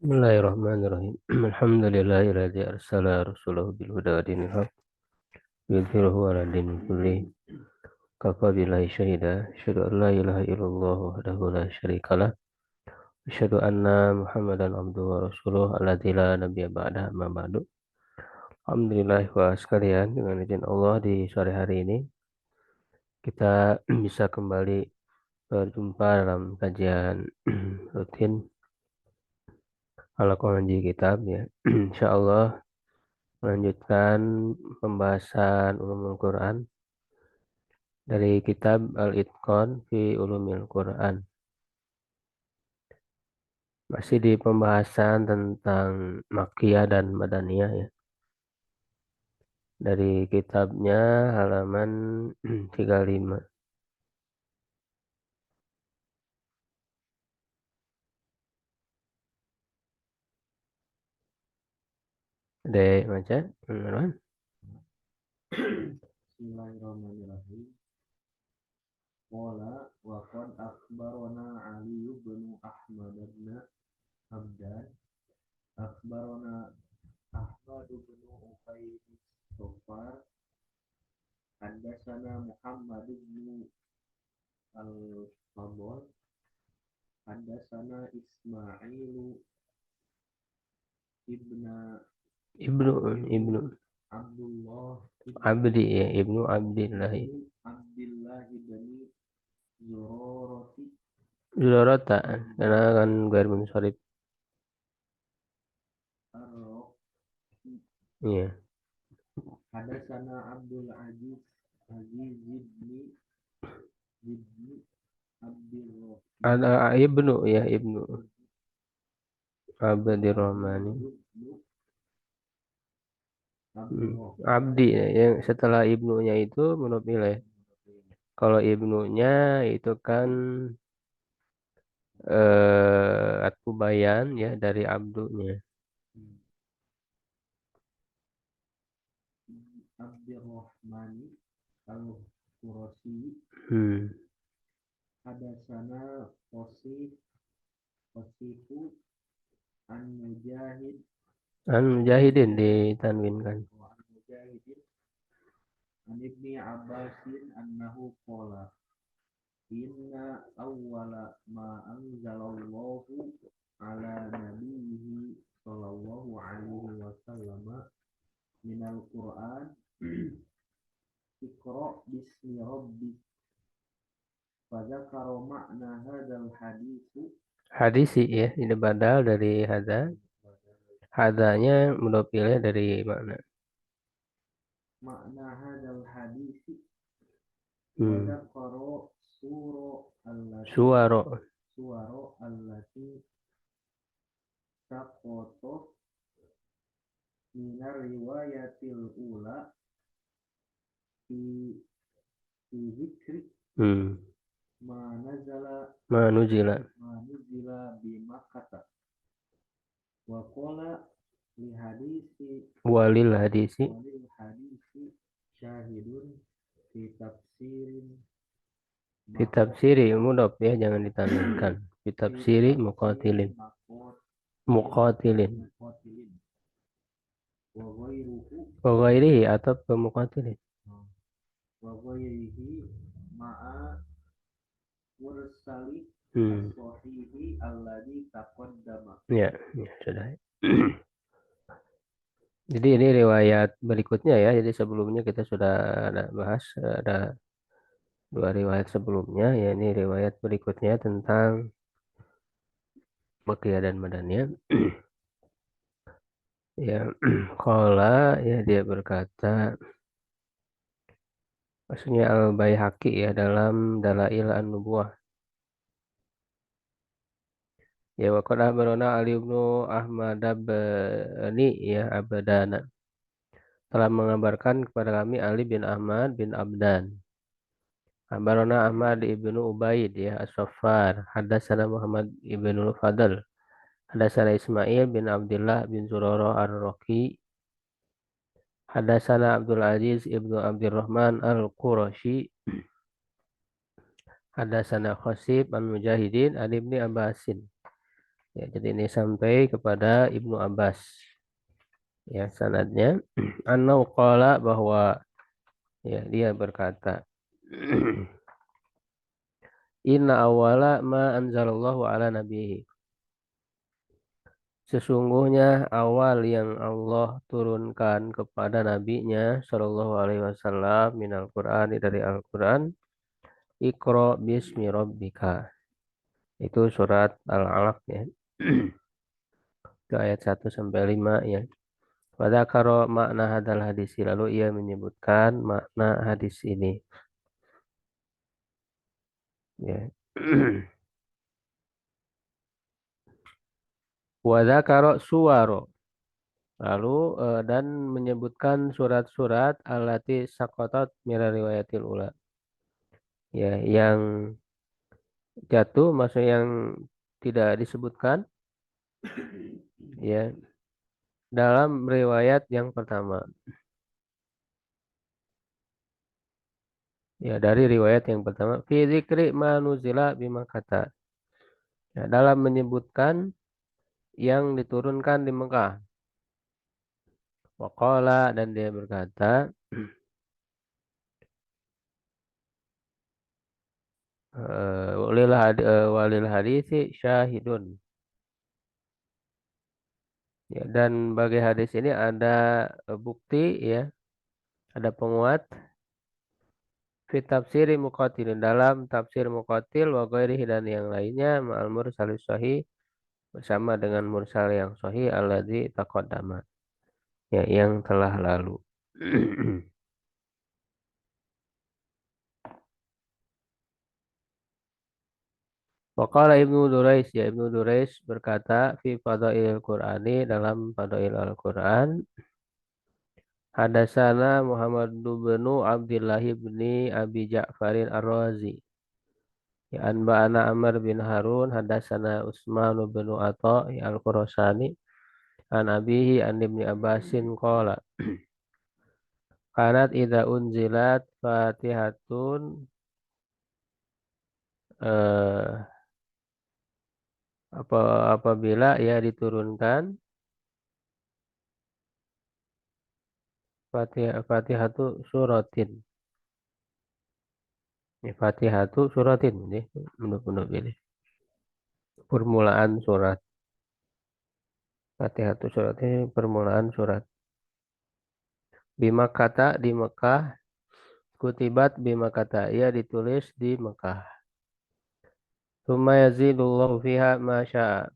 Bismillahirrahmanirrahim. Alhamdulillahilladzi arsala rasulahu bil huda wa dinil haq yudhhirahu 'ala dini kulli kafa billahi syahida asyhadu an la ilaha illallah wahdahu la syarikalah asyhadu anna muhammadan abduhu wa rasuluh alladzi la nabiyya ba'da amma ba'du. Alhamdulillah wa sekalian, dengan izin Allah di sore hari ini kita bisa kembali berjumpa dalam kajian rutin Halaqah Ngaji Kitab ya. Insyaallah melanjutkan pembahasan ulumul Quran dari kitab Al-Itqan fi Ulumil Quran. Masih di pembahasan tentang Makkiyah dan Madaniyah ya. Dari kitabnya halaman 35. Dek baca, Marwan. Bismillahirrahmanirrahim. Qala wa qad akhbarana Ali bin Ahmad bin Abdan akhbarana Ahmad bin Ubaid Sofar haddatsana Muhammad bin Al-Fadl haddatsana Ismailu ibn Ibnu Ibnu Abdullah Abdi ya, Ibnu Abdillah. Abdullah bin Zurarati Zurarata karena kan gair munsharif. Ar-Raqi Iya. Hadatsana Abdul Aziz Aziz ibni Abdurrahman Ada Ibnu ya, Ibnu Abdirrahmani. Abdi ya, yang setelah ibnunya itu menurut nilai. Kalau ibnunya itu kan At-Tubayan ya dari abdunya. Abdurrahmani Al-Qurasi Hmm. Hadatsana Qasifu An-Mujahid An Mujahidin ditanwinkan. An-Mujahidin An Ibni Abbasin annahu qala inna awwala ma anzalallahu ala nabiyhi sallallahu alaihi wasallam minal Qur'an Iqra bismi rabbik fadzakara makna hadzal haditsu Hadisi ya, ini badal dari hada. Hadanya menurut pilih dari mana? makna hadzal haditsi Hmm. wadzakara Suwaro. suwara allati saqata minar riwayatil ula fi fi zikri Hmm. ma nazala Manuzila. bi Makkah wa qala li hadisi Walil hadisi. syahidun fi tafsirin Kitab siri mudop ya, jangan ditanwinkan. Kitab siri muqatilin. Muqatilin. muqatilin wa ghairuhu Wa ghairihi atau pemuqatilin. wa ghairihi ma'a mursali Hmm. as-sahihi alladhi taqaddama. Ya, ya sudah. Jadi ini riwayat berikutnya ya. Jadi sebelumnya kita sudah ada bahas, ada dua riwayat sebelumnya. Ya, ini riwayat berikutnya tentang Makkiyah dan Madaniyah. Ya, qala ya, dia berkata, maksudnya Al-Baihaqi ya dalam Dalail An-Nubuwah. Ya, wa qad akhbarana Ali bin Ahmad Abni ya Abdana telah mengabarkan kepada kami Ali bin Ahmad bin Abdan. Akhbarana Ahmad ibnu Ubaid ya As-Saffar. Hadatsana Muhammad ibnu Fadl. Hadatsana Ismail bin Abdullah bin Zurarah Ar-Raqi. Hadatsana Abdul Aziz ibnu Abdurrahman Al-Qurashi. Hadatsana Khasib an Mujahidin an Ibni Abbasin. Ya, jadi ini sampai kepada Ibnu Abbas. Ya, sanadnya Anau qala bahwa ya dia berkata Inna awala ma anzalallahu ala nabihi. Sesungguhnya awal yang Allah turunkan kepada nabinya Shallallahu Alaihi Wasallam minal Quran dari Al-Quran Iqra bismi rabbika. Itu surat Al-Alaq ya. Itu ayat 1 sampai 5 ya. Pada karo makna hadal hadis lalu ia menyebutkan makna hadis ini ya. Wada karo suwaro lalu dan menyebutkan surat-surat alati sakotot mira riwayatil ula ya yang jatuh maksudnya yang tidak disebutkan ya dalam riwayat yang pertama ya dari riwayat yang pertama fi dzikri manuzila bima kata ya, dalam menyebutkan yang diturunkan di Mekah waqala dan dia berkata walil hadisi syahidun ya, dan bagi hadis ini ada bukti ya ada penguat fi tafsiri muqatilin dalam tafsir muqatil wa ghairihi dan yang lainnya ma'al mursalis sahih bersama dengan mursal yang sahih alladzi taqaddama ya yang telah lalu. Waqala Ibnu Durais ya Ibnu Durais berkata fi fadailil Qur'ani dalam fadail Al-Qur'an hadasana Muhammad bin Abdullah bin Abi Ja'farin Ar-Razi ya anba'ana Amr bin Harun hadasana Utsman bin Atha ya Al-Khurasani an abihi an ibni Abbasin qala kanat idza unzilat Fatihatun eh, apabila ya diturunkan Fatihatu suratin. Ya, Fatihatu suratin ini menurut ini. Permulaan surat. Fatihatu surat ini permulaan surat. Bima kata di Mekah, kutibat bima kata ia ditulis di Mekah. Tsumma yazidullahu fiha ma syaa.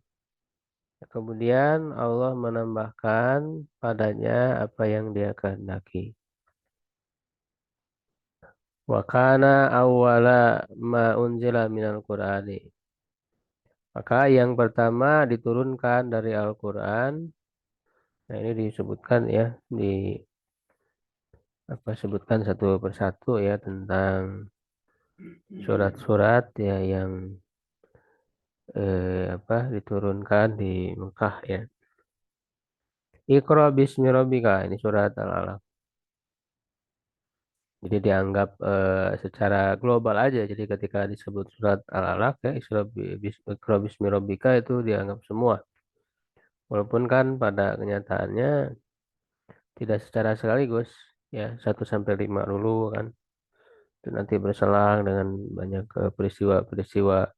Kemudian Allah menambahkan padanya apa yang Dia kehendaki. Wa kana awwala ma unzila minal Qur'ani. Maka yang pertama diturunkan dari Al-Quran. Nah ini disebutkan ya di apa sebutkan satu persatu ya tentang surat-surat ya yang apa diturunkan di Mekah ya. Iqra bismi rabbika ini surat Al-Alaq. Jadi dianggap secara global aja. Jadi ketika disebut surat Al-Alaq ya Iqra bismi rabbika itu dianggap semua. Walaupun kan pada kenyataannya tidak secara sekaligus ya 1 sampai 5 dulu kan. Itu nanti berselang dengan banyak peristiwa-peristiwa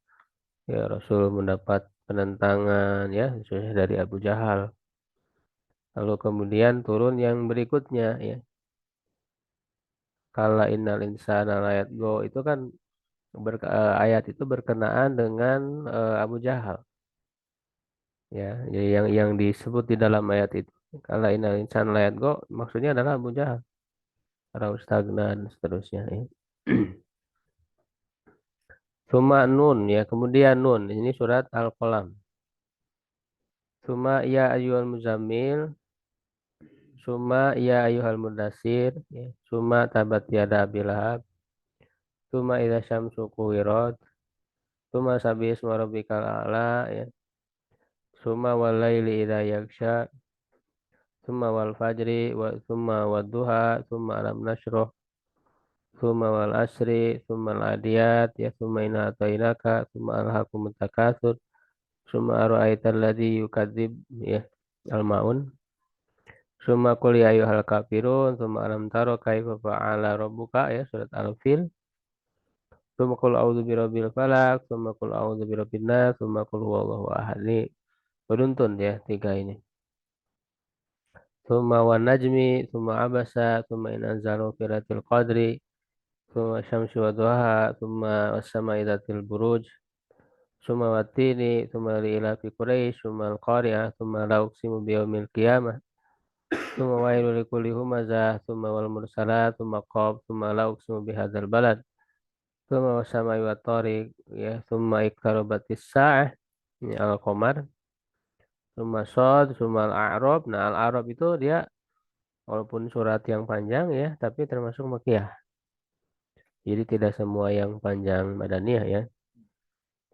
ya Rasul mendapat penentangan ya khususnya dari Abu Jahal. Lalu kemudian turun yang berikutnya ya. Kala innal insana layatgha itu kan ayat itu berkenaan dengan Abu Jahal. Ya, jadi yang disebut di dalam ayat itu kala innal insana layatgha maksudnya adalah Abu Jahal. Para ustagna dan seterusnya ya. Suma nun ya, kemudian nun. Ini surat Al-Qalam. Suma ya ayyuhal muzammil. Suma ya ayyuhal mudassir. Ya. Suma tabat yada abilahab. Suma idza syamsu kuwirat. Suma sabi isma rabbikal a'la. Ya. Suma wal laili idza yaghsha. Suma wal fajri. Suma wad duha. Suma alam nasroh. Suma wal asri. Suma al adiyat. Ya. Suma inna atainaka. Suma alhaqum takatsur. Summa ara'aital ladzi yukadzib ya al-maun. Summa qul ya ayyuhal kafirun. Summa alam taro kaifa fa'ala rabbuka ya surat Al-Fil. Summa qul a'udzu birabbil falaq. Summa qul a'udzu birabbin nas. Summa qul huwallahu ahad. Ini beruntun ya tiga ini. Summa wan najmi. Summa abasa. Summa in anzalu fi lailatul qadri. Summa syamsi wa duhaha. Summa was sama'i dzatil buruj. Summa watini. Summa li ila fi Quraisy. Summa al-qari'ah. Summa la uqsimu biyaumil qiyamah. Summa wailul likulli humazah. Summa wal mursalat. Summa qaf. Summa la uqsimu bihadzal balad. Summa wasama'i wat tariq ya. Summa iqtarabatis sa'ah. Ini al-qamar. Summa shad. Summa al-a'rab. Nah, al-a'rab itu dia walaupun surat yang panjang ya, tapi termasuk makiyah. Jadi tidak semua yang panjang madaniyah ya.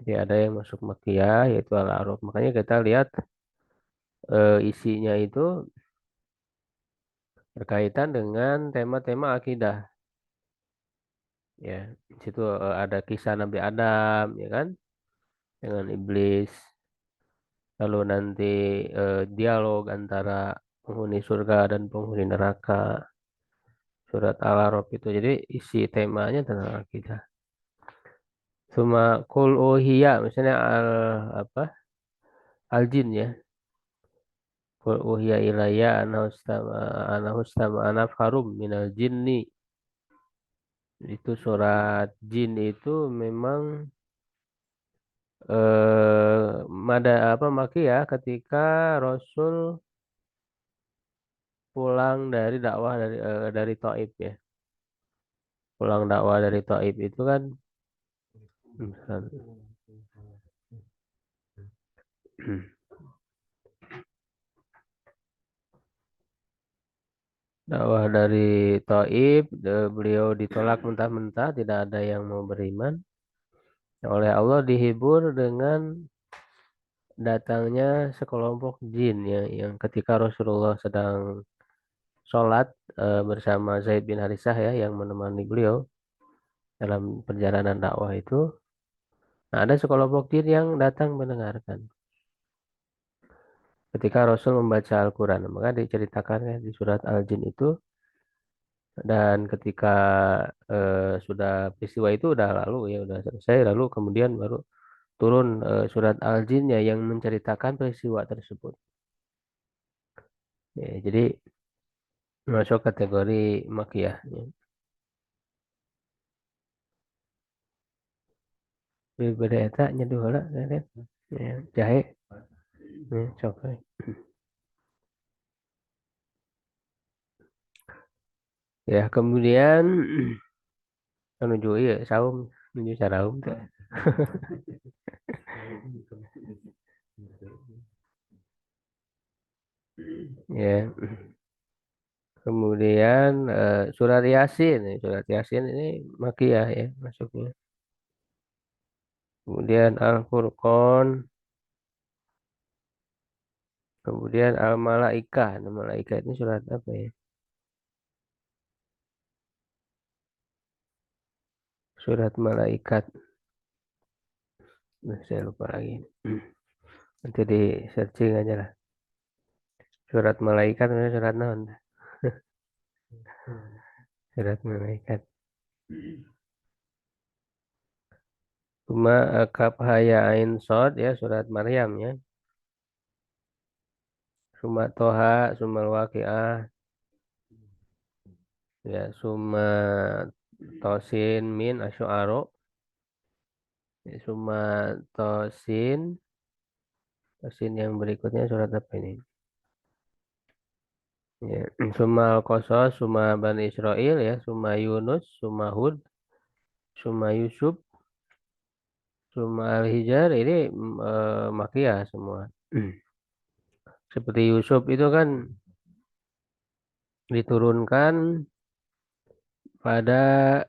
Jadi ada yang masuk makiyah yaitu al-a'rab. Makanya kita lihat isinya itu berkaitan dengan tema-tema akidah. Ya, di situ ada kisah Nabi Adam, ya kan, dengan iblis. Lalu nanti dialog antara penghuni surga dan penghuni neraka. Surat Al-A'raf itu. Jadi isi temanya tentang akidah. Cuma kul uhiya, misalnya apa? Al-jin ya. Kul uhiya ilayya anahustama anafharum minal jinni. Itu surat jin itu memang mada apa maki ya ketika Rasul pulang dari dakwah dari Taif ya. Pulang dakwah dari Taif itu kan dakwah dari Taif, beliau ditolak mentah-mentah, tidak ada yang mau beriman. Oleh Allah dihibur dengan datangnya sekelompok jin ya, yang ketika Rasulullah sedang sholat bersama Zaid bin Harisah ya, yang menemani beliau dalam perjalanan dakwah itu. Nah, ada sekelompok jin yang datang mendengarkan. Ketika Rasul membaca Al-Quran, maka diceritakan ya, di surat Al-Jin itu. Dan ketika sudah peristiwa itu udah lalu ya udah selesai lalu kemudian baru turun surat Al-Jinnya yang menceritakan peristiwa tersebut. Ya, jadi masuk kategori makiyah. Ya. Berbeda eta nyeduh heula kan. Ya, jahe. Ya, coba. Ya, kemudian menuju iya saum menuju saraum tuh. Ya. Kemudian surat Yasin, surat Yasin ini makiyah ya masuknya. Kemudian Al-Furqan, kemudian Al-Malaikah. Nah, Malaikah ini surat apa ya? Surat Malaikat. Nah, saya lupa lagi. Nanti di searching aja lah. Surat Malaikat, mana surat non? Surat Malaikat. Cuma kaf haya ain sod ya surat Maryam ya. Suma toha, suma waqiah, ya suma tosin min asyu'aro, ya, suma tosin, tosin yang berikutnya surat apa ini? Ya, suma al-Qasas, suma Bani Israel ya, suma Yunus, suma Hud, suma Yusuf, suma Al-Hijr ini makiyah semua. Seperti Yusuf itu kan diturunkan pada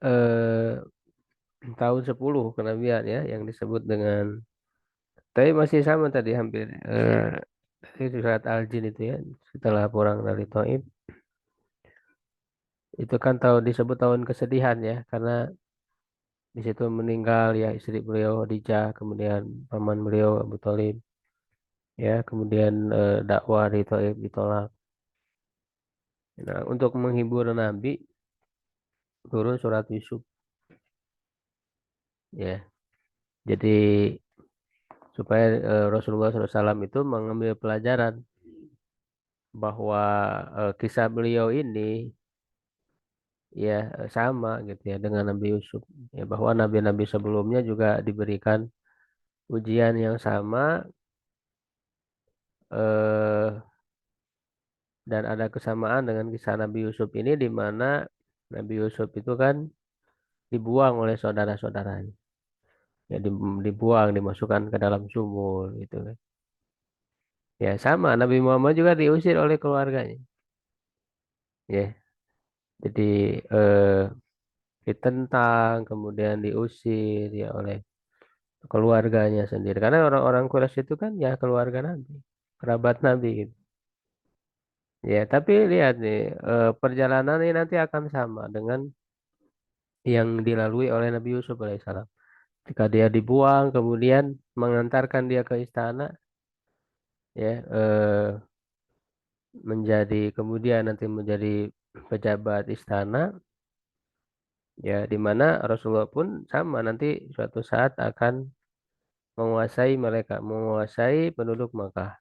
tahun 10 kenabian ya yang disebut dengan tapi masih sama tadi hampir itu surat Al-Jin itu ya setelah pulang dari Taif itu kan tahun disebut tahun kesedihan ya karena di situ meninggal ya istri beliau Khadijah kemudian paman beliau Abu Thalib ya, kemudian dakwah di Taif ditolak. Nah, untuk menghibur Nabi turun surat Yusuf, ya. Jadi supaya Rasulullah SAW itu mengambil pelajaran bahwa kisah beliau ini ya sama gitu ya dengan Nabi Yusuf, ya bahwa nabi-nabi sebelumnya juga diberikan ujian yang sama, eh, dan ada kesamaan dengan kisah Nabi Yusuf ini di mana Nabi Yusuf itu kan dibuang oleh saudara-saudaranya, ya dibuang, dimasukkan ke dalam sumur gitu kan. Ya sama, Nabi Muhammad juga diusir oleh keluarganya, ya. Jadi eh, ditentang, kemudian diusir ya oleh keluarganya sendiri. Karena orang-orang Quraisy itu kan ya keluarga Nabi, kerabat Nabi gitu. Ya, tapi lihat nih, perjalanan ini nanti akan sama dengan yang dilalui oleh Nabi Yusuf alaihissalam. Ketika dia dibuang, kemudian mengantarkan dia ke istana, ya, menjadi kemudian nanti menjadi pejabat istana, ya, di mana Rasulullah pun sama nanti suatu saat akan menguasai mereka, menguasai penduduk Makkah,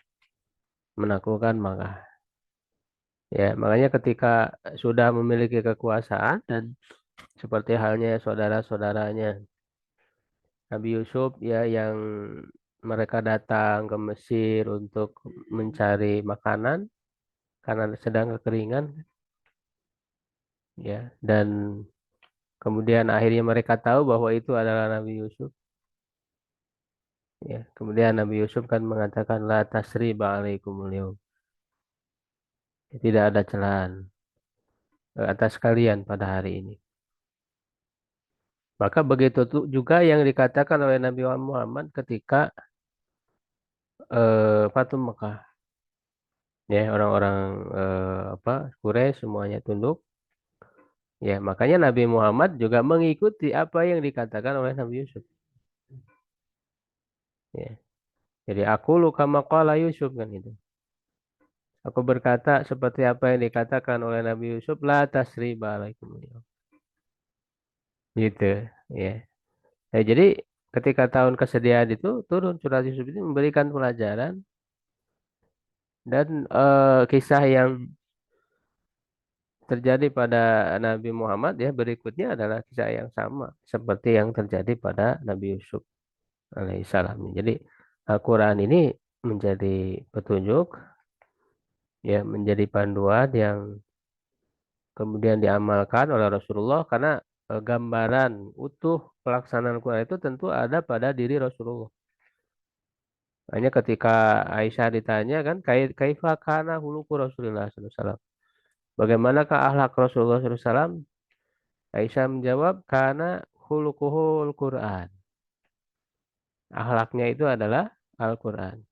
menaklukkan Makkah. Ya, makanya ketika sudah memiliki kekuasaan dan seperti halnya saudara-saudaranya Nabi Yusuf ya yang mereka datang ke Mesir untuk mencari makanan karena sedang kekeringan, ya, dan kemudian akhirnya mereka tahu bahwa itu adalah Nabi Yusuf, ya. Kemudian Nabi Yusuf kan mengatakan la tasriba alaikumul yaum. Tidak ada celaan atas kalian pada hari ini. Maka begitu tuh juga yang dikatakan oleh Nabi Muhammad ketika Fatum Mekah. Ya, orang-orang apa Quraisy semuanya tunduk. Ya, makanya Nabi Muhammad juga mengikuti apa yang dikatakan oleh Nabi Yusuf. Ya. Jadi aku luka maqala Yusuf kan itu. Aku berkata seperti apa yang dikatakan oleh Nabi Yusuf, la tasriba alaikum. Gitu, ya. Ya, jadi ketika tahun kesediaan itu turun surat Yusuf itu memberikan pelajaran dan kisah yang terjadi pada Nabi Muhammad ya berikutnya adalah kisah yang sama seperti yang terjadi pada Nabi Yusuf alaihissalam. Jadi Al-Quran ini menjadi petunjuk, ya, menjadi panduan yang kemudian diamalkan oleh Rasulullah karena gambaran utuh pelaksanaan Quran itu tentu ada pada diri Rasulullah. Hanya ketika Aisyah ditanya kan kaifa kana huluku Rasulullah sallallahu alaihi wasallam. Bagaimanakah akhlak Rasulullah sallallahu alaihi wasallam? Aisyah menjawab karena hulukuhul Quran. Akhlaknya itu adalah Al-Quran.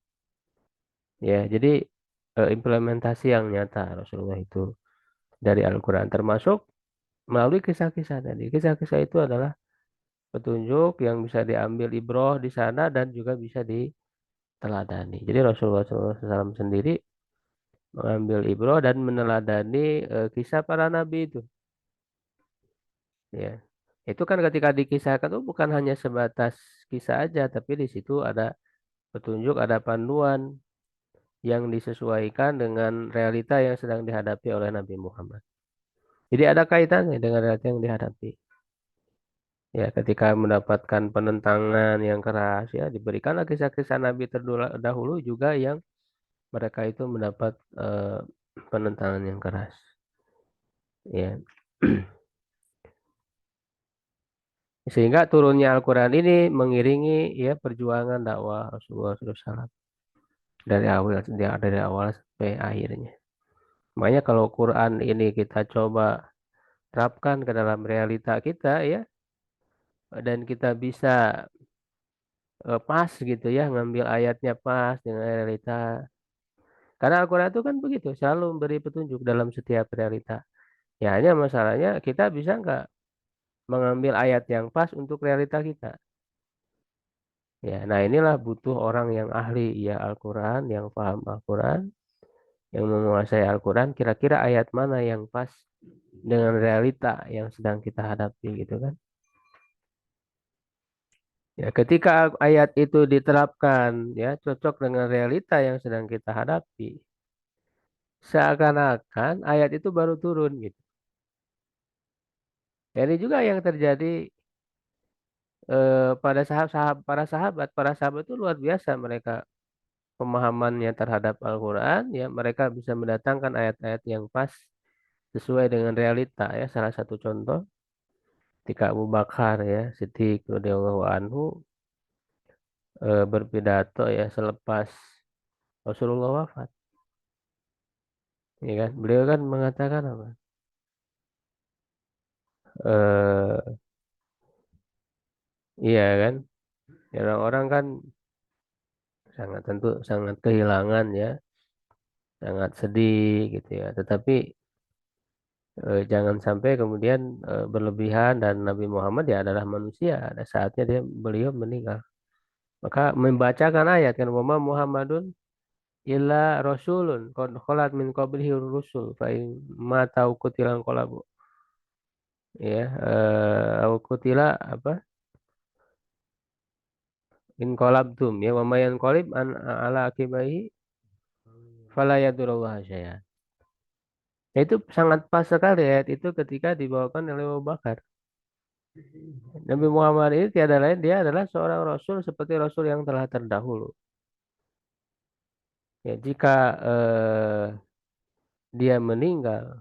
Ya, jadi implementasi yang nyata Rasulullah itu dari Al-Quran termasuk melalui kisah-kisah tadi. Kisah-kisah itu adalah petunjuk yang bisa diambil ibroh di sana dan juga bisa diteladani. Jadi Rasulullah SAW sendiri mengambil ibroh dan meneladani kisah para nabi itu. Ya, itu kan ketika dikisahkan itu bukan hanya sebatas kisah aja, tapi di situ ada petunjuk, ada panduan yang disesuaikan dengan realita yang sedang dihadapi oleh Nabi Muhammad. Jadi ada kaitannya dengan realita yang dihadapi. Ya, ketika mendapatkan penentangan yang keras, ya diberikanlah kisah-kisah Nabi terdahulu juga yang mereka itu mendapat penentangan yang keras. Ya, sehingga turunnya Al-Quran ini mengiringi ya perjuangan dakwah Rasulullah SAW dari awal sampai akhirnya. Makanya kalau Quran ini kita coba terapkan ke dalam realita kita ya, dan kita bisa pas gitu ya ngambil ayatnya pas dengan realita. Karena Al-Quran itu kan begitu, selalu memberi petunjuk dalam setiap realita. Ya hanya masalahnya kita bisa nggak mengambil ayat yang pas untuk realita kita. Ya, nah inilah butuh orang yang ahli ya Al-Quran, yang paham Al-Quran, yang menguasai Al-Quran. Kira-kira ayat mana yang pas dengan realita yang sedang kita hadapi gitu kan? Ya, ketika ayat itu diterapkan, ya cocok dengan realita yang sedang kita hadapi, seakan-akan ayat itu baru turun gitu. Ya, ini juga yang terjadi pada para sahabat itu luar biasa mereka pemahamannya terhadap Al-Quran, ya mereka bisa mendatangkan ayat-ayat yang pas sesuai dengan realita ya. Salah satu contoh ketika Abu Bakar ya Siddiq radhiyallahu anhu berpidato ya selepas Rasulullah wafat, ya kan? Beliau kan mengatakan apa? eh iya kan? Ya, orang-orang kan sangat kehilangan ya, sangat sedih gitu ya. Tetapi jangan sampai kemudian berlebihan dan Nabi Muhammad ya adalah manusia. Ada saatnya beliau meninggal. Maka membacakan ayat kan wama Muhammadun illa rasulun qad khalat min qablihi rusul fa in mata au qutilan qalabu ya au qutila apa in qalabtum ya wa may yanqalib an ala akibaihi fala yadurullah syai'an. Nah, itu sangat pas sekali ayat itu ketika dibawakan oleh Abu Bakar. Nabi Muhammad ini tiada lain dia adalah seorang rasul seperti rasul yang telah terdahulu. Ya, jika dia meninggal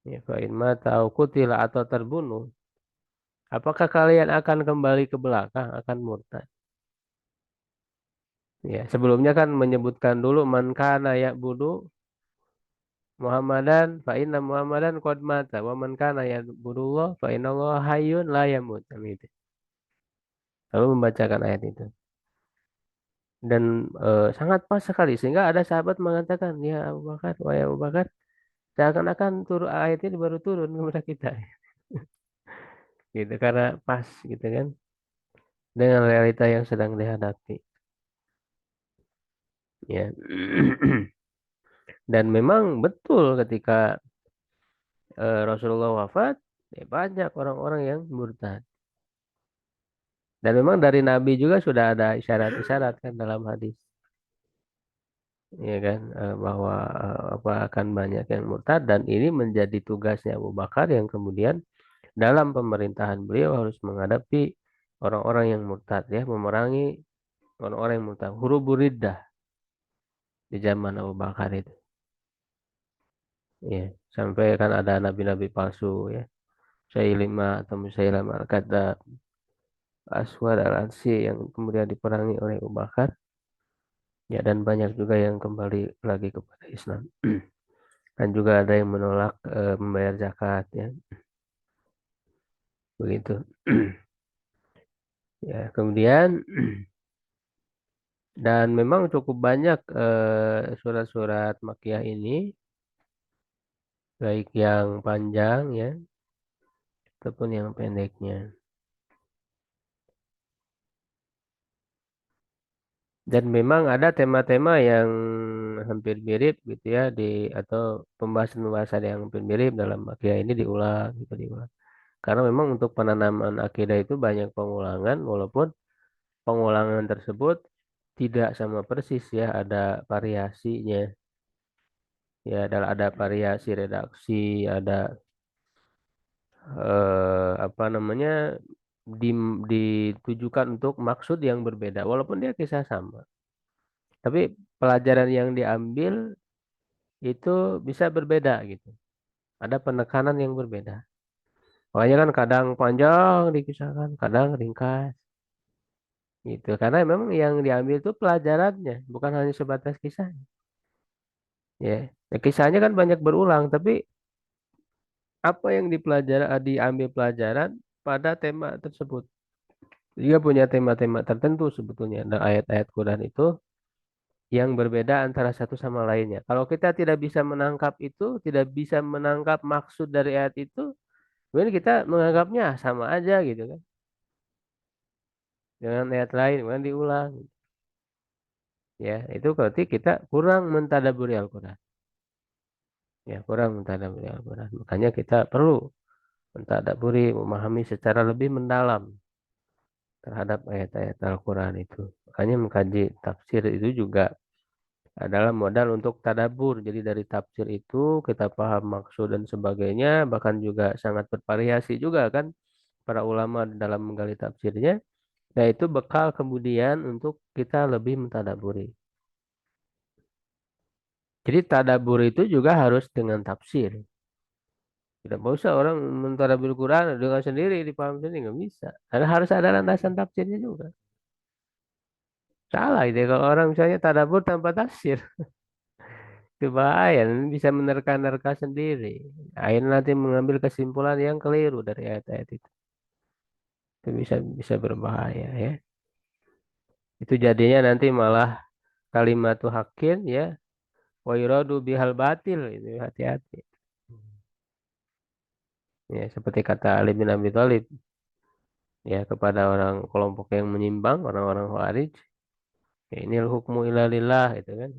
ya fa in mata au qutila atau terbunuh, apakah kalian akan kembali ke belakang, akan murtad? Ya, sebelumnya kan menyebutkan dulu man kana ya'budu Muhammadan fa inna Muhammadan qad mata wa man kana ya'budullah fa innallaha hayyun la yamut. Kan gitu. Lalu membacakan ayat itu. Dan sangat pas sekali sehingga ada sahabat mengatakan, "Ya Abu Bakar, wahai Abu Bakar, seakan-akan turun ayat ini baru turun kepada kita." Gitu karena pas gitu kan dengan realita yang sedang dihadapi. Ya. Dan memang betul ketika Rasulullah wafat, ya banyak orang-orang yang murtad. Dan memang dari Nabi juga sudah ada isyarat-isyarat kan dalam hadis, ya kan, bahwa apa akan banyak yang murtad dan ini menjadi tugasnya Abu Bakar yang kemudian dalam pemerintahan beliau harus menghadapi orang-orang yang murtad ya, memerangi orang-orang yang murtad. Huruful riddah di zaman Abu Bakar itu, ya sampai kan ada nabi-nabi palsu ya, Musailimah atau Musailamah al-Kadzab, Aswad al-Ansi yang kemudian diperangi oleh Abu Bakar. Ya, dan banyak juga yang kembali lagi kepada Islam. Dan juga ada yang menolak membayar zakat ya. Begitu. Ya, kemudian dan memang cukup banyak surat-surat Makkiyah ini baik yang panjang ya ataupun yang pendeknya. Dan memang ada tema-tema yang hampir mirip gitu ya di atau pembahasan-pembahasan yang hampir mirip dalam Makkiyah ini diulang gitu diulang. Karena memang untuk penanaman akidah itu banyak pengulangan walaupun pengulangan tersebut tidak sama persis ya, ada variasinya. Ya, ada variasi redaksi, ada apa namanya di, ditujukan untuk maksud yang berbeda walaupun dia kisah sama. Tapi pelajaran yang diambil itu bisa berbeda gitu. Ada penekanan yang berbeda. Makanya kan kadang panjang dikisahkan, kadang ringkas gitu. Karena memang yang diambil itu pelajarannya, bukan hanya sebatas kisah. Ya, nah, kisahnya kan banyak berulang, tapi apa yang diambil pelajaran pada tema tersebut. Dia punya tema-tema tertentu sebetulnya. Dan ayat-ayat Quran itu yang berbeda antara satu sama lainnya. Kalau kita tidak bisa menangkap itu, tidak bisa menangkap maksud dari ayat itu, kemudian kita menganggapnya sama aja gitu kan. dengan ayat lain, kemudian diulang. Ya, itu berarti kita kurang mentadabburi Al-Quran. Ya, kurang mentadabburi Al-Quran. Makanya kita perlu mentadabburi, memahami secara lebih mendalam terhadap ayat-ayat Al-Quran itu. Makanya mengkaji tafsir itu juga adalah modal untuk tadabbur. Jadi dari tafsir itu kita paham maksud dan sebagainya, bahkan juga sangat bervariasi juga kan para ulama dalam menggali tafsirnya. Nah, itu bekal kemudian untuk kita lebih mentadabburi. Jadi tadabbur itu juga harus dengan tafsir. Tidak bisa orang mentadabbur Quran dengan sendiri dipaham sendiri nggak bisa. Karena harus ada landasan tafsirnya juga. Salah itu kalau orang misalnya tadabbur tanpa tafsir. Itu bahaya, nanti bisa menerka-nerka sendiri. Akhirnya nanti mengambil kesimpulan yang keliru dari ayat-ayat itu. Itu bisa bisa berbahaya ya. Itu jadinya nanti malah kalimatu hakin ya, wa yuradu bihal batil itu hati-hati. Ya, seperti kata Ali bin Abi Thalib ya kepada orang kelompok yang menyimpang, orang-orang Khawarij, ya, inil hukmu illa lillah itu kan.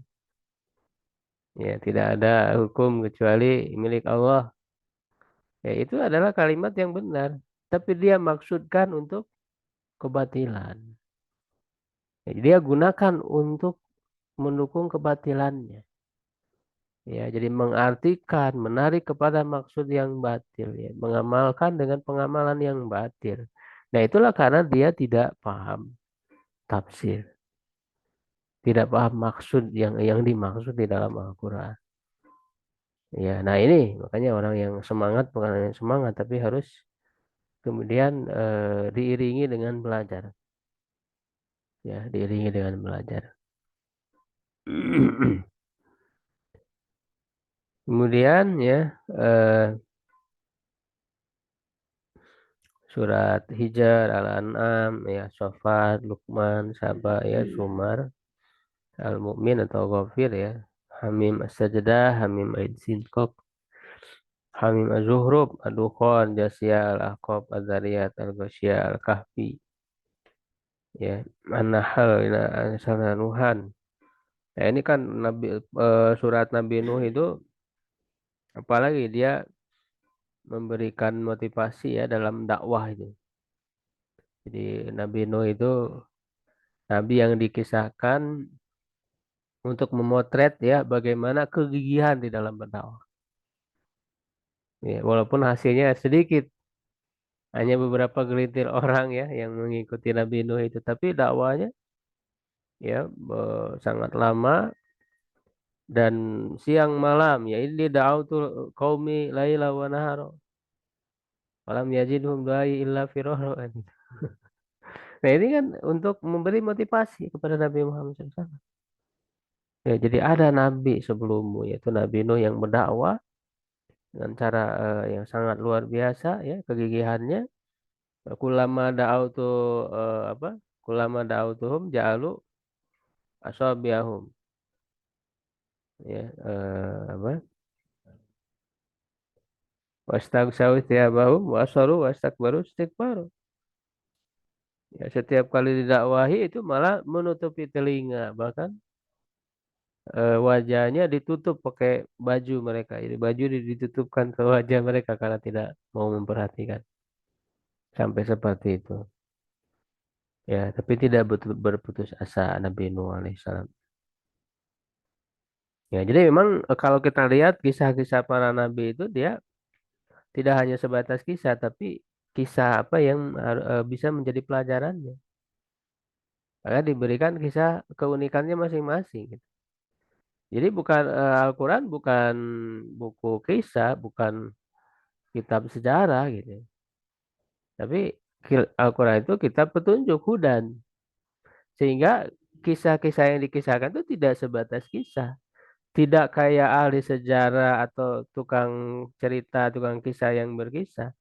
Ya, tidak ada hukum kecuali milik Allah. Ya, itu adalah kalimat yang benar, tapi dia maksudkan untuk kebatilan. Ya, dia gunakan untuk mendukung kebatilannya. Ya, jadi mengartikan, menarik kepada maksud yang batil, ya, mengamalkan dengan pengamalan yang batil. Nah, itulah karena dia tidak paham tafsir, tidak paham maksud yang dimaksud di dalam Al-Quran. Ya, nah ini makanya orang yang semangat bukan hanya semangat, tapi harus kemudian diiringi dengan belajar. Ya, diiringi dengan belajar. Kemudian ya surat Hijr, Al-An'am, ya Shofat, Luqman, Saba, ya Sumar, Al-Mu'min atau Ghafir ya, Hamim As-Sajdah, Hamim Aid-Sinqaq, Hamim Az-Zuhruf, Ad-Dukhan, Jasiyah, Al-Ahqaf, Az-Zariyat, Al-Ghasyiyah, Al-Kahfi, ya An-Nahl, An Nuhan. Ya ini kan surat Nabi Nuh itu apalagi dia memberikan motivasi ya dalam dakwah itu. Jadi Nabi Nuh itu nabi yang dikisahkan untuk memotret ya bagaimana kegigihan di dalam berdakwah. Ya, walaupun hasilnya sedikit, hanya beberapa gelintir orang ya yang mengikuti Nabi Nuh itu, tapi dakwanya ya sangat lama dan siang malam ya ini da'autul qaumi laila wa nahara. Walam yazidhum du'ai illa firara. Nah ini kan untuk memberi motivasi kepada Nabi Muhammad SAW. Ya, jadi ada nabi sebelummu yaitu Nabi Nuh yang berdakwah dengan cara yang sangat luar biasa ya kegigihannya. Kulama da'autu apa? Kulama da'autuhum ja'alu asabiahum ya apa? Wastagsaw thiyabahum wasaru wastakbaru istikbaru. Ya, setiap kali didakwahi itu malah menutupi telinga bahkan wajahnya ditutup pakai baju mereka. Jadi baju ditutupkan ke wajah mereka karena tidak mau memperhatikan. Sampai seperti itu. Ya, tapi tidak berputus asa Nabi Nuh alaihissalam. Ya, jadi memang kalau kita lihat kisah-kisah para nabi itu dia tidak hanya sebatas kisah, tapi kisah apa yang bisa menjadi pelajarannya. Maka diberikan kisah keunikannya masing-masing, gitu. Jadi bukan Al-Quran bukan buku kisah, bukan kitab sejarah gitu. Tapi Al-Quran itu kitab petunjuk hudan. Sehingga kisah-kisah yang dikisahkan itu tidak sebatas kisah. Tidak kayak ahli sejarah atau tukang cerita, tukang kisah yang berkisah.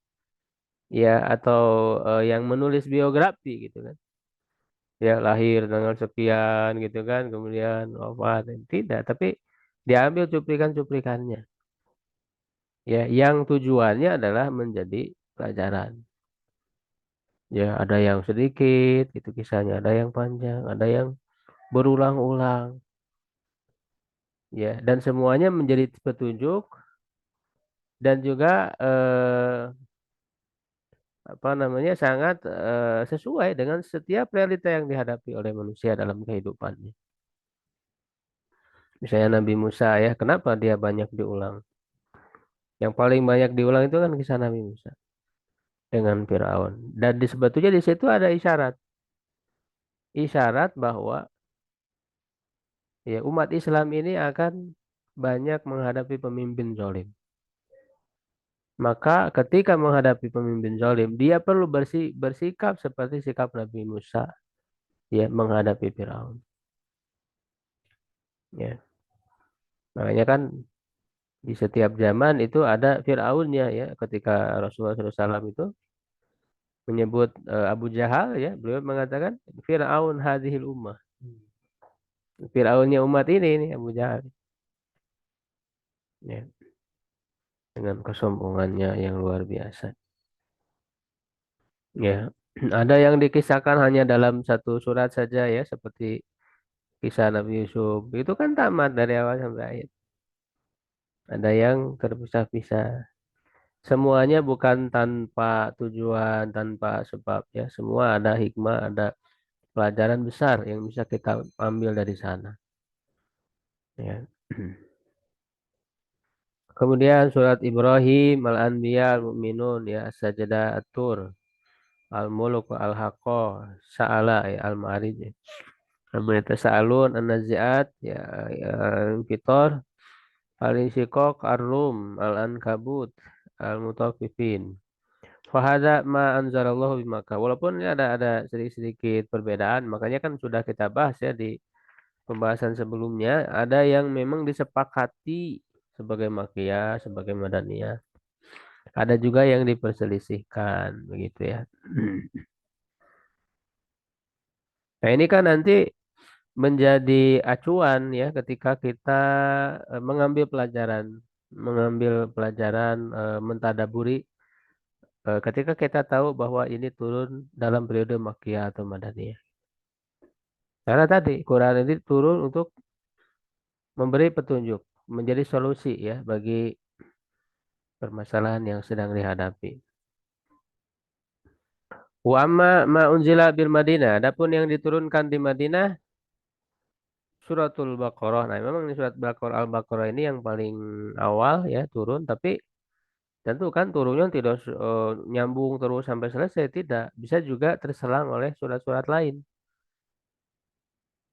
Ya, atau yang menulis biografi gitu kan. Ya, lahir tanggal sekian gitu kan, kemudian wafat. Tidak, tapi diambil cuplikan-cuplikannya. Ya, yang tujuannya adalah menjadi pelajaran. Ya, ada yang sedikit, itu kisahnya, ada yang panjang, ada yang berulang-ulang, ya, dan semuanya menjadi petunjuk dan juga apa namanya sangat sesuai dengan setiap realita yang dihadapi oleh manusia dalam kehidupannya. Misalnya Nabi Musa ya, kenapa dia banyak diulang? Yang paling banyak diulang itu kan kisah Nabi Musa dengan Firaun. Dan sebetulnya di situ ada isyarat, isyarat bahwa ya umat Islam ini akan banyak menghadapi pemimpin zalim. Maka ketika menghadapi pemimpin zalim, dia perlu bersikap seperti sikap Nabi Musa ya menghadapi Firaun. Ya, makanya kan di setiap zaman itu ada Fir'aunnya ya. Ketika Rasulullah SAW itu menyebut Abu Jahal ya, beliau mengatakan Fir'aun hadhil ummah. Fir'aunnya umat ini Abu Jahal. Ya, dengan kesombongannya yang luar biasa. Ya, ada yang dikisahkan hanya dalam satu surat saja ya, seperti kisah Nabi Yusuf. Itu kan tamat dari awal sampai akhir. Ada yang terpisah-pisah. Semuanya bukan tanpa tujuan, tanpa sebab ya. Semua ada hikmah, ada pelajaran besar yang bisa kita ambil dari sana. Ya. Kemudian surat Ibrahim, Al-Anbiya, Al-Mu'minun, ya, As-Sajdah, At-Tur, Al-Mulk, Al-Haqqah, Sa'ala, ya, Al-Ma'arij, ya. Al-Mutasa'alun, An-Nazi'at, ya, ya, Al-Fitor, Al-Insyiqaq, Ar-Rum, Al-Ankabut, Al-Mutaffifin. Fahada ma anzalallahu bimaka. Walaupun ini ada sedikit-sedikit perbedaan, makanya kan sudah kita bahas ya di pembahasan sebelumnya, ada yang memang disepakati sebagai makiyah, sebagai madaniyah. Ada juga yang diperselisihkan, begitu ya. Nah, ini kan nanti menjadi acuan ya ketika kita mengambil pelajaran mentadaburi ketika kita tahu bahwa ini turun dalam periode Makkiyah atau Madaniyah. Karena tadi Quran ini turun untuk memberi petunjuk, menjadi solusi ya bagi permasalahan yang sedang dihadapi. Wa amma ma unzila bil Madinah. Adapun yang diturunkan di Madinah suratul Baqarah. Nah, memang ini surat Al-Baqarah ini yang paling awal ya turun, tapi tentu kan turunnya tidak nyambung terus sampai selesai, tidak. Bisa juga terselang oleh surat-surat lain.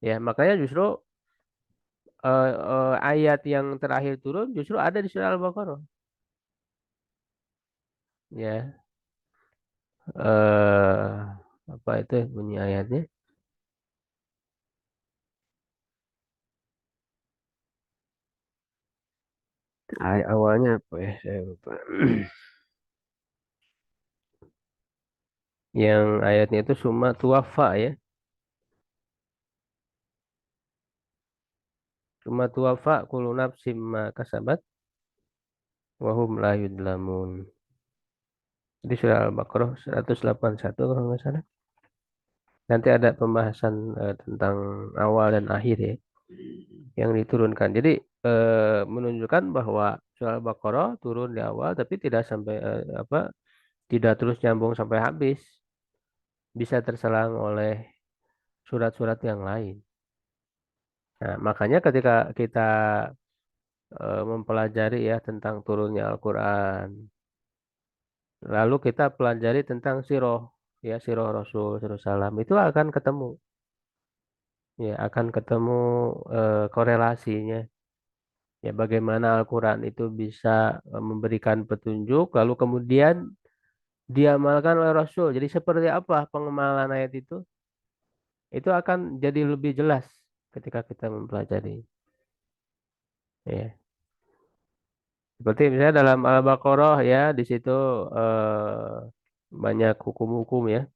Ya, makanya justru ayat yang terakhir turun justru ada di surah Al-Baqarah. Ya, eh apa itu bunyi ayatnya? Awalnya apa ya? Saya lupa. Yang ayatnya itu summa tuwafa ya. Summa tuwafa kullu nafsim ma kasabat wa hum la yudlamun. Di surah Al-Baqarah 181 kalau nggak salah. Nanti ada pembahasan tentang awal dan akhir ya yang diturunkan. Jadi menunjukkan bahwa surah Al-Baqarah turun di awal tapi tidak sampai tidak terus nyambung sampai habis. Bisa terselang oleh surat-surat yang lain. Nah, makanya ketika kita mempelajari ya tentang turunnya Al-Quran, lalu kita pelajari tentang siroh, ya siroh Rasul, siroh Salam, itu akan ketemu, ya akan ketemu korelasinya, ya bagaimana Al-Quran itu bisa memberikan petunjuk, lalu kemudian diamalkan oleh Rasul. Jadi seperti apa pengemalan ayat itu akan jadi lebih jelas ketika kita mempelajari. Ya. Seperti misalnya dalam Al-Baqarah ya, di situ banyak hukum-hukum ya,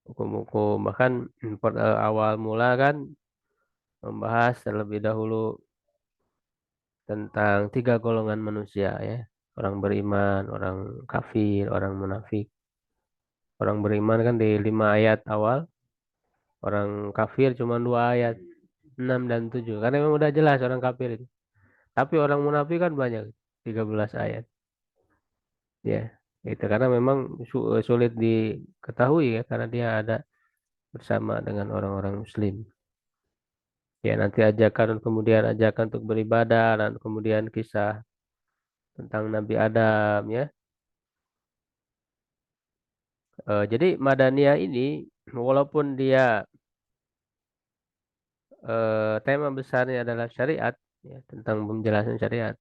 hukum-hukum bahkan awal mula kan membahas terlebih dahulu tentang tiga golongan manusia ya, orang beriman, orang kafir, orang munafik. Orang beriman kan di 5 ayat awal, orang kafir cuma 2 ayat, 6 dan 7. Karena memang udah jelas orang kafir itu. Tapi orang munafik kan banyak, 13 ayat. Ya, itu karena memang sulit diketahui ya, karena dia ada bersama dengan orang-orang Muslim. Ya, nanti ajakan kemudian ajakan untuk beribadah dan kemudian kisah tentang Nabi Adam ya. Jadi Madaniyah ini walaupun dia tema besarnya adalah syariat ya, tentang penjelasan syariat.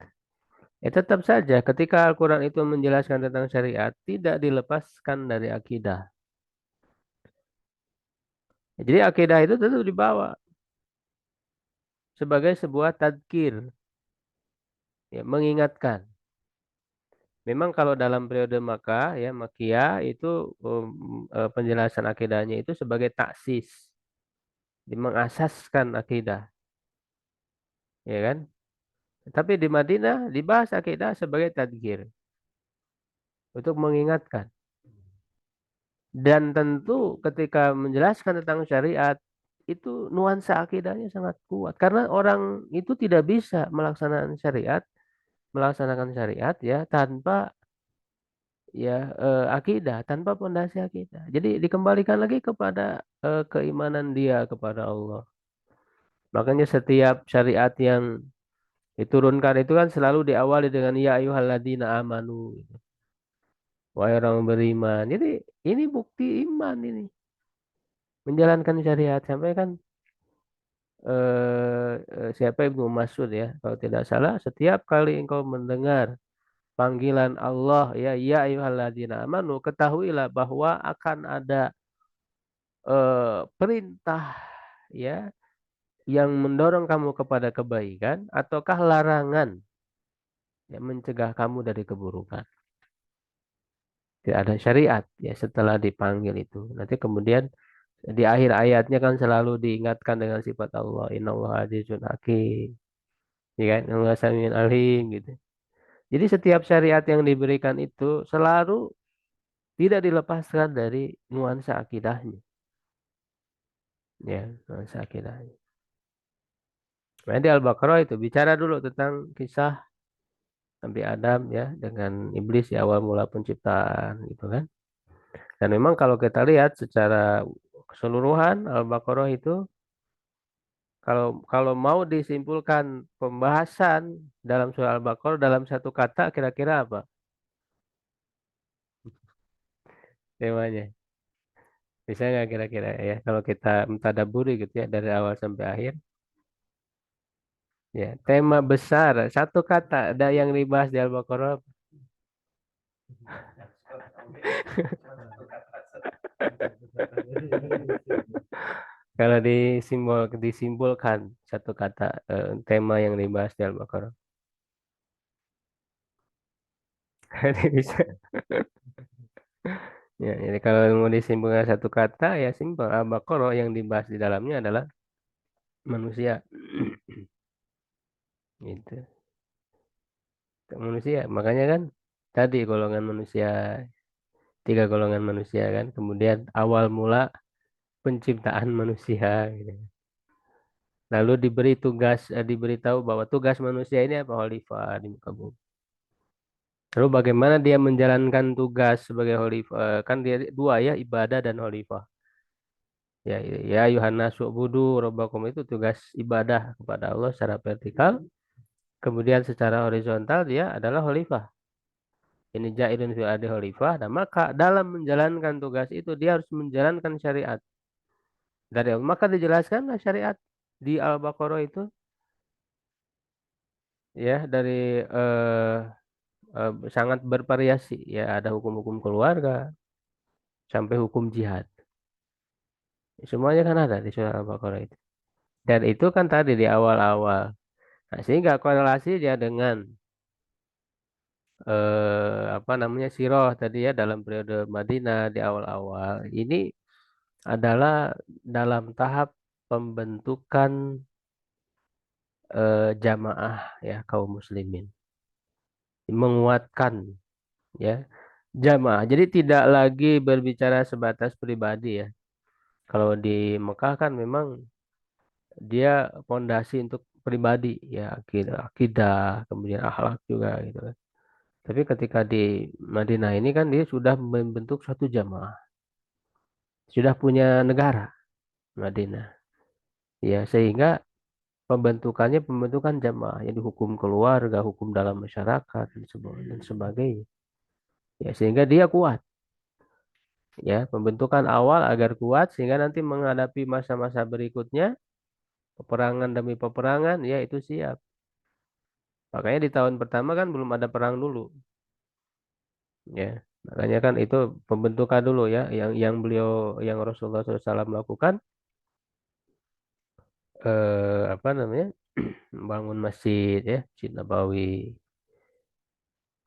Tetap saja ketika Al-Quran itu menjelaskan tentang syariat tidak dilepaskan dari akidah. Jadi akidah itu tentu dibawa sebagai sebuah tadzkir, ya, mengingatkan. Memang kalau dalam periode Makkah ya Makkiyah itu penjelasan akidahnya itu sebagai taksis, mengasaskan akidah, ya kan? Tapi di Madinah dibahas akidah sebagai tadzkir untuk mengingatkan. Dan tentu ketika menjelaskan tentang syariat itu nuansa akidahnya sangat kuat karena orang itu tidak bisa melaksanakan syariat ya tanpa ya akidah, tanpa pondasi akidah. Jadi dikembalikan lagi kepada keimanan dia kepada Allah. Makanya setiap syariat yang diturunkan itu kan selalu diawali dengan ya ayyuhalladzina amanu, gitu. Wahai orang beriman. Jadi ini bukti iman ini. Menjalankan syariat sampai kan siapa Ibnu Mas'ud ya, kalau tidak salah, setiap kali engkau mendengar panggilan Allah ya ayyuhalladzina amanu, ketahuilah bahwa akan ada perintah ya yang mendorong kamu kepada kebaikan ataukah larangan yang mencegah kamu dari keburukan. Tidak ada syariat ya setelah dipanggil itu. Nanti kemudian di akhir ayatnya kan selalu diingatkan dengan sifat Allah. Innallaha azizun hakim. Ya kan? Innallaha samiun alim gitu. Jadi setiap syariat yang diberikan itu selalu tidak dilepaskan dari nuansa akidahnya. Ya, nuansa akidahnya. Nah, di Al-Baqarah itu bicara dulu tentang kisah Nabi Adam ya dengan iblis di awal mula penciptaan gitu kan. Dan memang kalau kita lihat secara keseluruhan Al-Baqarah itu kalau kalau mau disimpulkan pembahasan dalam surah Al-Baqarah dalam satu kata kira-kira apa temanya? Bisa nggak kira-kira ya kalau kita mentadaburi gitu ya dari awal sampai akhir ya tema besar satu kata ada yang dibahas di Al-Baqarah. Kalau disimpulkan satu kata tema yang dibahas di Al-Baqarah. Jadi bisa. Ya, jadi kalau mau disimpulkan satu kata ya simpel. Al-Baqarah yang dibahas di dalamnya adalah manusia. Gitu. Manusia. Makanya kan tadi golongan manusia, 3 golongan manusia kan. Kemudian awal mula penciptaan manusia. Gitu. Lalu diberi tugas, diberitahu bahwa tugas manusia ini apa? Khalifah di muka bumi. Lalu bagaimana dia menjalankan tugas sebagai khalifah? Kan dia dua ya, ibadah dan khalifah. Ya, ya Yohanes budu robbakum itu tugas ibadah kepada Allah secara vertikal. Kemudian secara horizontal dia adalah khalifah. Ini jailun fil ardi khalifah. Dan maka dalam menjalankan tugas itu dia harus menjalankan syariat dari Allah. Maka dijelaskanlah syariat di Al-Baqarah itu ya dari sangat bervariasi ya ada hukum-hukum keluarga sampai hukum jihad. Semuanya kan ada di surah Al-Baqarah itu. Dan itu kan tadi di awal-awal. Nah, sehingga korelasi dia dengan apa namanya Sirah tadi ya dalam periode Madinah di awal-awal ini adalah dalam tahap pembentukan jamaah ya kaum muslimin menguatkan ya Jamaah. Jadi tidak lagi berbicara sebatas pribadi ya. Kalau di Mekah kan memang dia fondasi untuk pribadi ya, akidah, akidah, kemudian akhlak juga gitu kan. Tapi ketika di Madinah ini kan dia sudah membentuk suatu jamaah, sudah punya negara Madinah. Ya, sehingga pembentukan jamaah, jadi hukum keluarga, hukum dalam masyarakat dan sebagainya. Ya, sehingga dia kuat. Ya, pembentukan awal agar kuat sehingga nanti menghadapi masa-masa berikutnya, peperangan demi peperangan, ya itu siap. Makanya di tahun pertama kan belum ada perang dulu, ya. Makanya kan itu pembentukan dulu ya, yang Rasulullah SAW lakukan, apa namanya, bangun masjid ya, Masjid Nabawi,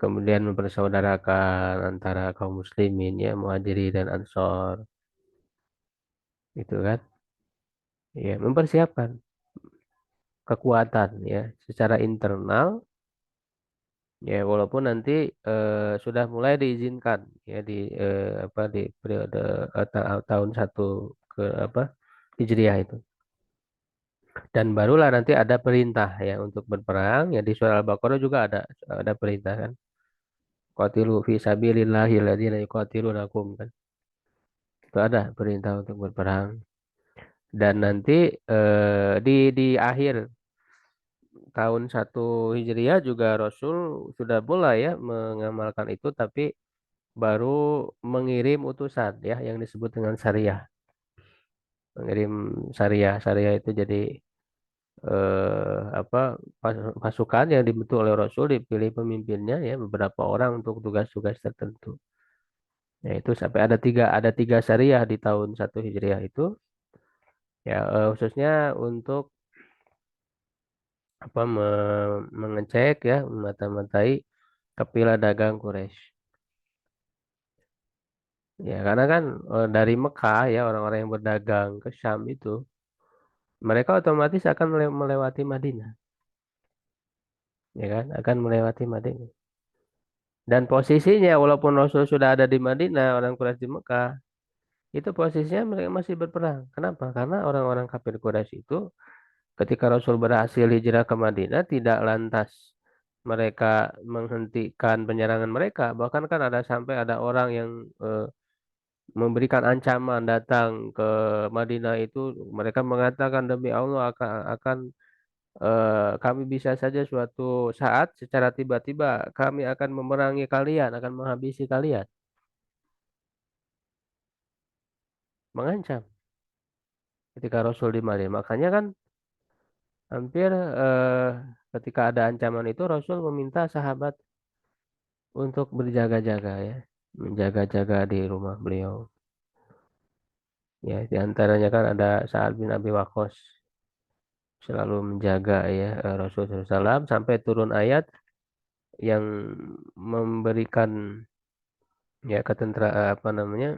kemudian mempersaudarakan antara kaum muslimin ya, Muhajirin dan Ansor, itu kan, ya mempersiapkan kekuatan ya secara internal. Ya, walaupun nanti sudah mulai diizinkan ya di apa di periode tahun satu ke apa Hijriah itu. Dan barulah nanti ada perintah ya untuk berperang. Ya di surah Al-Baqarah juga ada perintah kan. Qatilu fi sabilillahi alladziina yuqatilunakum kan. Itu ada perintah untuk berperang. Dan nanti di akhir tahun satu Hijriah juga Rasul sudah mulai ya mengamalkan itu, tapi baru mengirim utusan ya yang disebut dengan syariah. Mengirim syariah. Syariah itu jadi apa pasukan yang dibentuk oleh Rasul, dipilih pemimpinnya ya beberapa orang untuk tugas-tugas tertentu. Ya itu sampai ada tiga syariah di tahun satu Hijriah itu ya, khususnya untuk apa mengecek ya, memata-matai kapilah dagang Quraisy. Ya karena kan dari Mekah ya orang-orang yang berdagang ke Syam itu mereka otomatis akan melewati Madinah, ya kan? Akan melewati Madinah. Dan posisinya, walaupun Rasul sudah ada di Madinah, orang Quraisy di Mekah, itu posisinya mereka masih berperang. Kenapa? Karena orang-orang kafir Quraisy itu, ketika Rasul berhasil hijrah ke Madinah, tidak lantas mereka menghentikan penyerangan mereka. Bahkan kan sampai ada orang yang memberikan ancaman datang ke Madinah itu, mereka mengatakan demi Allah akan kami bisa saja suatu saat secara tiba-tiba kami akan memerangi kalian, akan menghabisi kalian. Mengancam ketika Rasul di Madinah. Makanya kan hampir ketika ada ancaman itu Rasul meminta sahabat untuk berjaga-jaga ya. Menjaga-jaga di rumah beliau. Ya, di antaranya kan ada Sa'ad bin Abi Waqqas selalu menjaga ya Rasul SAW sampai turun ayat yang memberikan ya apa namanya,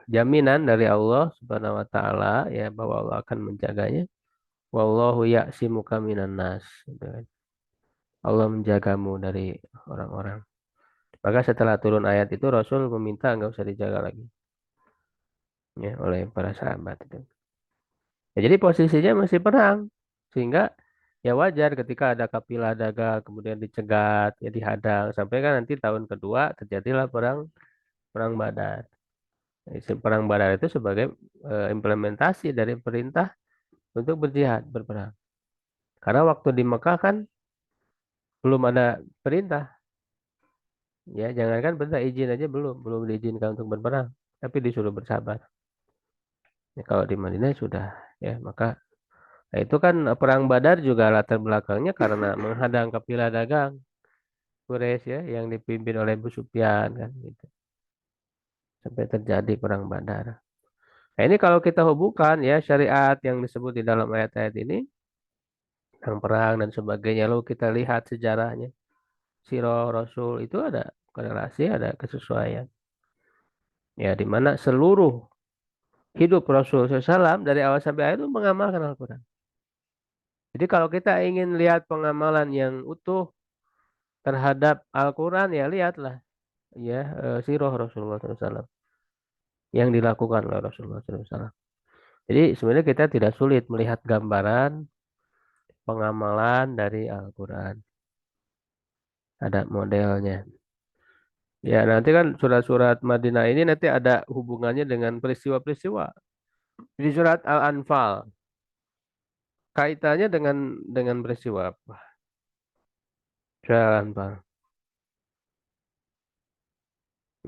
jaminan dari Allah Subhanahu wa taala ya bahwa Allah akan menjaganya. Wallahu ya'simuka minan nas. Gitu kan. Allah menjagamu dari orang-orang. Maka setelah turun ayat itu Rasul meminta nggak usah dijaga lagi ya oleh para sahabat itu. Ya, jadi posisinya masih perang sehingga ya wajar ketika ada kapilah dagang kemudian dicegat ya dihadang sampai kan nanti tahun kedua terjadilah perang perang Badar. Perang Badar itu sebagai implementasi dari perintah untuk berjihad, berperang. Karena waktu di Mekah kan belum ada perintah. Ya, jangankan perintah izin aja belum diizinkan untuk berperang, tapi disuruh bersabar. Ya, kalau di Madinah sudah, ya maka nah, itu kan perang Badar juga latar belakangnya karena menghadang kapilah dagang Quraisy ya yang dipimpin oleh Abu Sufyan kan gitu. Sampai terjadi perang Badar. Nah, ini kalau kita hubungkan ya syariat yang disebut di dalam ayat-ayat ini tentang perang dan sebagainya, lalu kita lihat sejarahnya, sirah Rasul itu ada korelasi, ada kesesuaian. Ya, di mana seluruh hidup Rasul SAW dari awal sampai akhir itu mengamalkan Al-Quran. Jadi kalau kita ingin lihat pengamalan yang utuh, terhadap Al-Quran ya lihatlah ya sirah Rasulullah SAW yang dilakukan oleh Rasulullah SAW. Jadi sebenarnya kita tidak sulit melihat gambaran pengamalan dari Al-Quran. Ada modelnya. Ya nanti kan surat-surat Madinah ini nanti ada hubungannya dengan peristiwa-peristiwa. Di surat Al-Anfal kaitannya dengan peristiwa apa? Surat Al-Anfal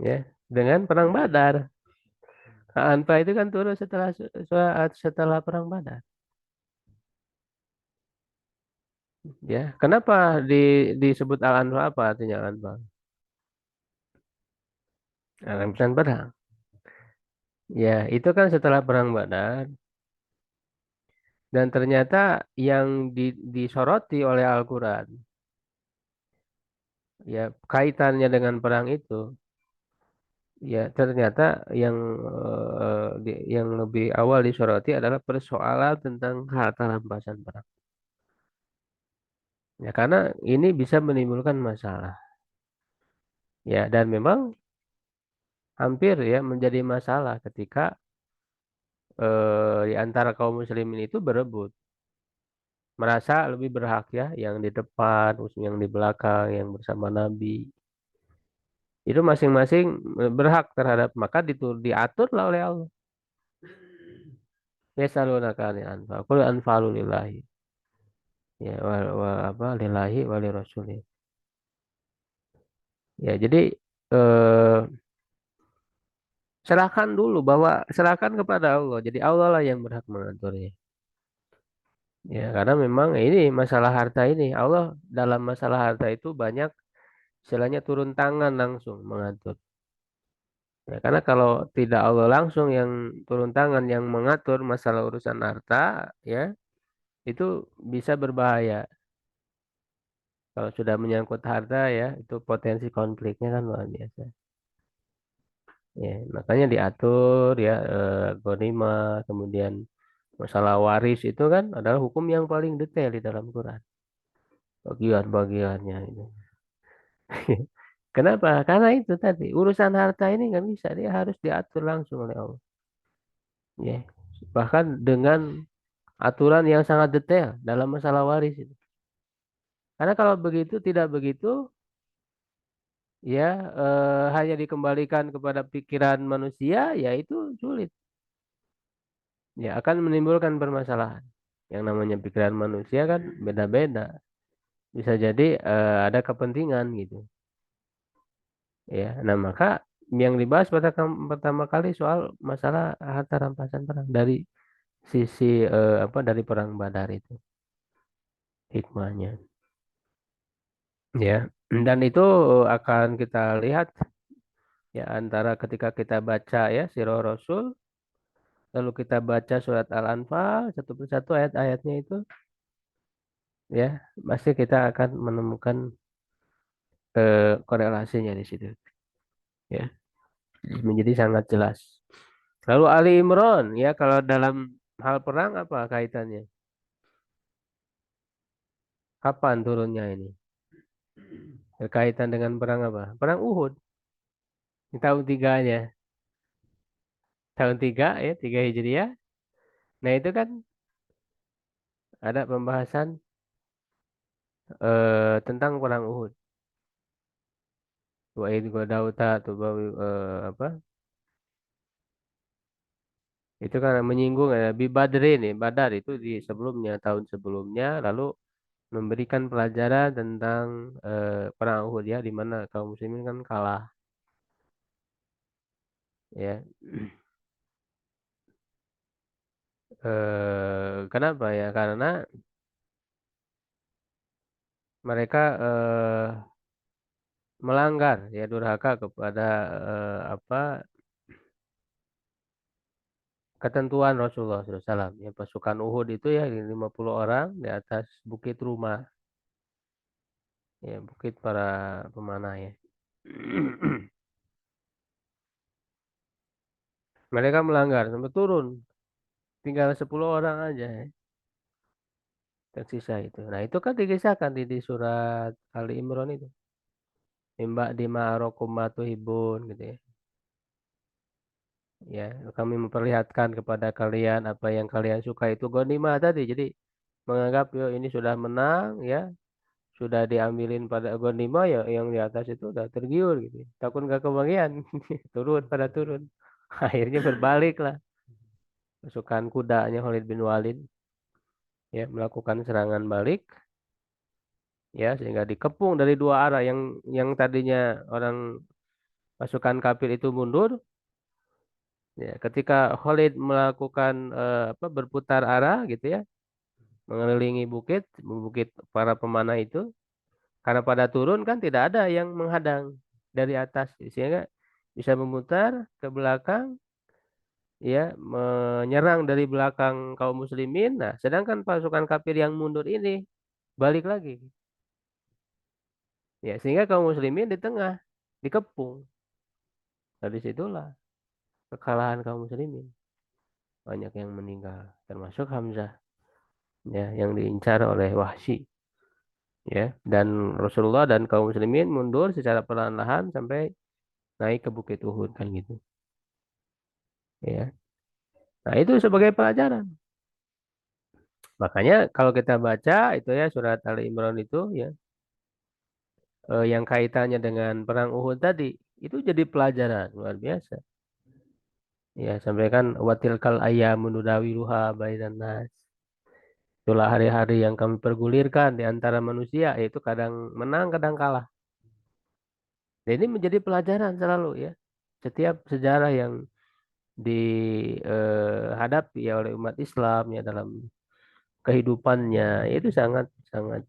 ya dengan perang Badar. Al-Anfal itu kan turun setelah perang Badar. Ya, kenapa disebut Al-Anfal apa artinya Al-Anfal? Rampisan perang. Ya, itu kan setelah perang Badar dan ternyata yang disoroti oleh Al-Quran, ya kaitannya dengan perang itu, ya ternyata yang yang lebih awal disoroti adalah persoalan tentang harta rampasan perang. Ya, karena ini bisa menimbulkan masalah. Ya, dan memang hampir ya menjadi masalah ketika di antara kaum muslimin itu berebut. Merasa lebih berhak ya yang di depan, yang di belakang, yang bersama Nabi. Itu masing-masing berhak terhadap maka diaturlah oleh Allah. Yasalunaka 'anil anfal. Qul anfalu lillahi. Ya apa lillahi wa lirrasulih. Ya jadi eh, serahkan dulu bahwa serahkan kepada Allah. Jadi Allah lah yang berhak mengaturnya. Ya karena memang ini masalah harta ini Allah dalam masalah harta itu banyak istilahnya turun tangan langsung mengatur. Ya, karena kalau tidak Allah langsung yang turun tangan yang mengatur masalah urusan harta, ya itu bisa berbahaya. Kalau sudah menyangkut harta, ya itu potensi konfliknya kan luar biasa. Ya, makanya diatur ya ghanimah, kemudian masalah waris itu kan adalah hukum yang paling detail di dalam Quran. Bagian-bagiannya itu. Kenapa? Karena itu tadi urusan harta ini nggak bisa, dia harus diatur langsung oleh Allah. Ya, bahkan dengan aturan yang sangat detail dalam masalah waris itu. Karena kalau begitu tidak begitu ya hanya dikembalikan kepada pikiran manusia ya itu sulit. Ya akan menimbulkan permasalahan. Yang namanya pikiran manusia kan beda-beda. Bisa jadi ada kepentingan gitu. Ya, nah maka yang dibahas pertama kali soal masalah harta rampasan perang dari sisi apa dari perang Badar itu hikmahnya. Ya, dan itu akan kita lihat ya antara ketika kita baca ya Sirah Rasul lalu kita baca surat Al-Anfal satu persatu ayat-ayatnya itu ya pasti kita akan menemukan korelasinya di situ ya menjadi sangat jelas. Lalu Ali Imran ya kalau dalam hal perang apa kaitannya? Kapan turunnya ini? Berkaitan dengan perang apa? Perang Uhud. Di tahun tiganya. Tahun tiga ya, tiga Hijriah. Nah itu kan ada pembahasan tentang perang Uhud. Wa idh ghadawta apa? Itu kan menyinggung Bi Badrin nih, Badar itu di sebelumnya tahun sebelumnya lalu memberikan pelajaran tentang perang Uhud ya di mana kaum muslimin kan kalah ya. Kenapa ya? Karena mereka melanggar ya durhaka kepada apa ketentuan Rasulullah SAW. Ya, pasukan Uhud itu ya 50 orang di atas bukit rumah, ya bukit para pemanah ya. Mereka melanggar sampai turun, tinggal 10 orang aja ya, tersisa itu. Nah itu kan dikisahkan di surat Ali Imran itu. Mimba di ma'arokum matuhibun gitu ya. Ya, kami memperlihatkan kepada kalian apa yang kalian suka itu ghanimah tadi. Jadi menganggap yo ini sudah menang ya, sudah diambilin pada ghanimah ya yang di atas itu udah tergiur gitu. Takut nggak kebagian, turun pada turun. Akhirnya berbalik lah. Pasukan kudanya Khalid bin Walid ya melakukan serangan balik ya sehingga dikepung dari dua arah yang tadinya orang pasukan kafir itu mundur ya ketika Khalid melakukan apa berputar arah gitu ya mengelilingi bukit bukit para pemanah itu karena pada turun kan tidak ada yang menghadang dari atas sehingga bisa memutar ke belakang ya menyerang dari belakang kaum muslimin nah sedangkan pasukan kafir yang mundur ini balik lagi ya sehingga kaum muslimin di tengah dikepung dari situlah kekalahan kaum muslimin banyak yang meninggal termasuk Hamzah ya yang diincar oleh Wahsy ya dan Rasulullah dan kaum muslimin mundur secara perlahan-lahan sampai naik ke Bukit Uhud kan gitu ya nah itu sebagai pelajaran makanya kalau kita baca itu ya surat Ali Imran itu ya yang kaitannya dengan perang Uhud tadi itu jadi pelajaran luar biasa ya sampaikan watilkal ayyamu nudawiluha bainan nas itulah hari-hari yang kami pergulirkan di antara manusia yaitu kadang menang kadang kalah dan ini menjadi pelajaran selalu ya setiap sejarah yang dihadapi ya oleh umat Islam ya dalam kehidupannya itu sangat sangat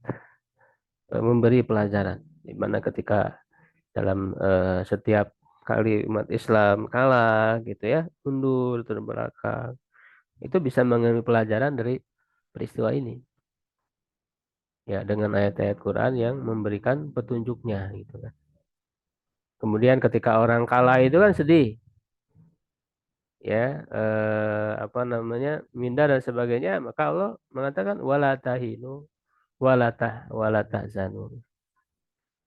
memberi pelajaran di mana ketika dalam setiap kali umat Islam kalah gitu ya mundur terbelakang itu bisa mengambil pelajaran dari peristiwa ini ya dengan ayat-ayat Quran yang memberikan petunjuknya gitu kan kemudian ketika orang kalah itu kan sedih ya apa namanya minder dan sebagainya maka Allah mengatakan wala tahinu wala tahzanu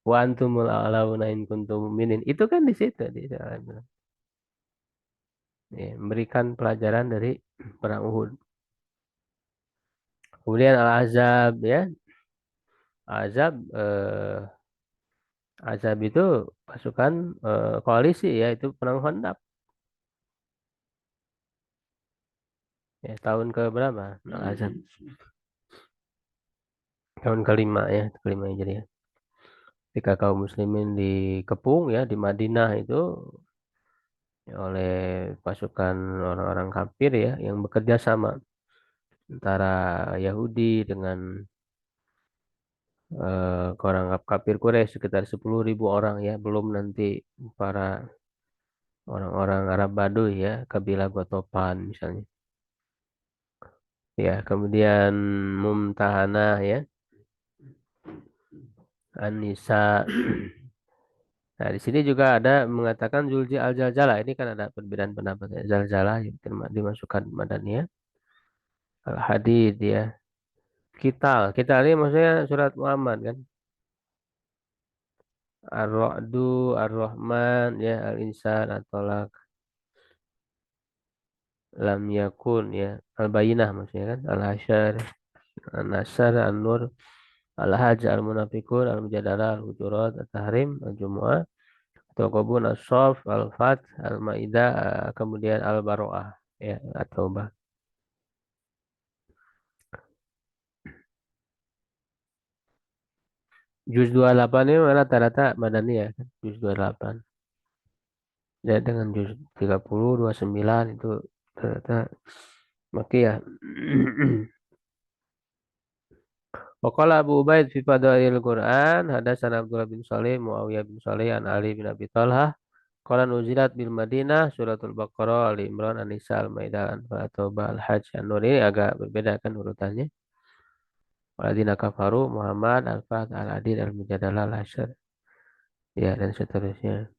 wa antumul a'launa in kuntum mu'minin itu kan di situ di dalam ya, memberikan pelajaran dari perang Uhud kemudian Al-Ahzab ya Azab Azab itu pasukan koalisi ya itu perang Khandaq ya tahun ke berapa Al-Ahzab tahun kelima ya kelima jadi ya ketika kaum muslimin dikepung ya di Madinah itu ya, oleh pasukan orang-orang kafir ya yang bekerja sama antara Yahudi dengan orang kafir Quraisy sekitar 10.000 orang ya belum nanti para orang-orang Arab Baduy ya kabilah Gotopan misalnya ya kemudian Mumtahanah ya An-Nisa nah di sini juga ada mengatakan Zulji al-Zalzalah ini kan ada perbedaan pendapat ya. Zalzalah yang dimasukkan Madaniyah Al-Hadid ya Kital ini maksudnya surat Muhammad kan Ar-Ra'du Ar-Rahman ya Al-Insan At-Tolak Lam Yakun ya Al-Bayinah maksudnya kan Al-Hasyr An-Nasr An-Nur Al-Hajj Al-Munafikun Al-Mujadalah Al-Hujurat At-Tahrim Al-Jumu'ah At-Taqabun As-Saff Al-Fat Al-Maidah kemudian Al-Baro'ah ya At-Taubah Juz 28 ini rata-rata Madani ya kan Juz 28 ya dengan Juz 30 29 itu rata maki ya Waqala Abu Ubaid fi Fadail Quran hadatsana Abdullah bin Shalih Muawiyah bin Shalih an Ali bin Abi Thalhah qala nuzilat bil Madinah suratul Baqarah Ali Imran An-Nisa Al-Maidah Al-Anfal At-Taubah Al-Hajj An-Nur ini agak berbeda kan urutannya Waladina kafaru Muhammad Al-Fat Al-Adid Al-Mujadalah Al-Hasyr ya dan seterusnya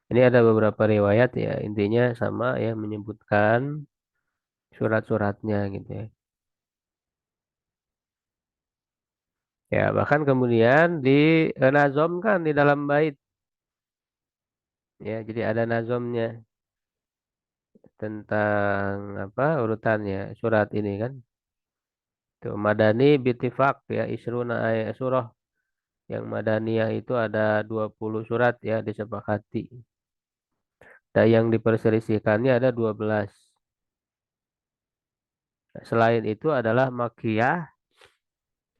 ini ada beberapa riwayat ya intinya sama ya menyebutkan surat-suratnya gitu ya Ya, bahkan kemudian nazomkan di dalam bait. Ya, jadi ada nazomnya tentang apa urutannya surat ini kan. Tuh, Madani bitifak ya isruna ayat surah yang Madaniyah itu ada 20 surat ya disepakati. Dan yang diperselisihkannya ada 12. Selain itu adalah Makkiyah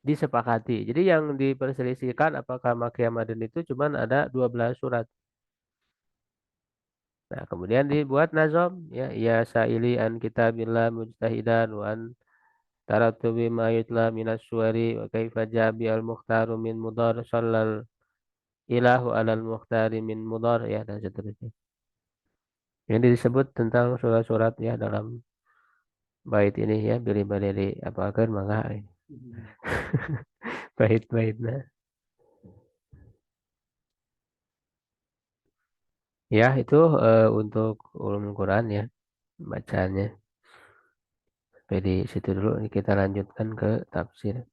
disepakati. Jadi yang diperselisihkan apakah Makkiyah Madani itu cuman ada 12 surat. Nah, kemudian dibuat nazom ya ya sa'ili an kitabillah mujtahidan wa an taratubi ma yutla minas suwari wa kaifa jabi al mukhtaru min mudar sallal ilahu alal mukhtari min mudar ya dan seterusnya. Ini disebut tentang surat-surat ya dalam bait ini ya bili bali apa akan mangga ini. Bait-baitnya. Ya itu untuk ulum Quran ya bacaannya. Sampai di situ dulu kita lanjutkan ke tafsir.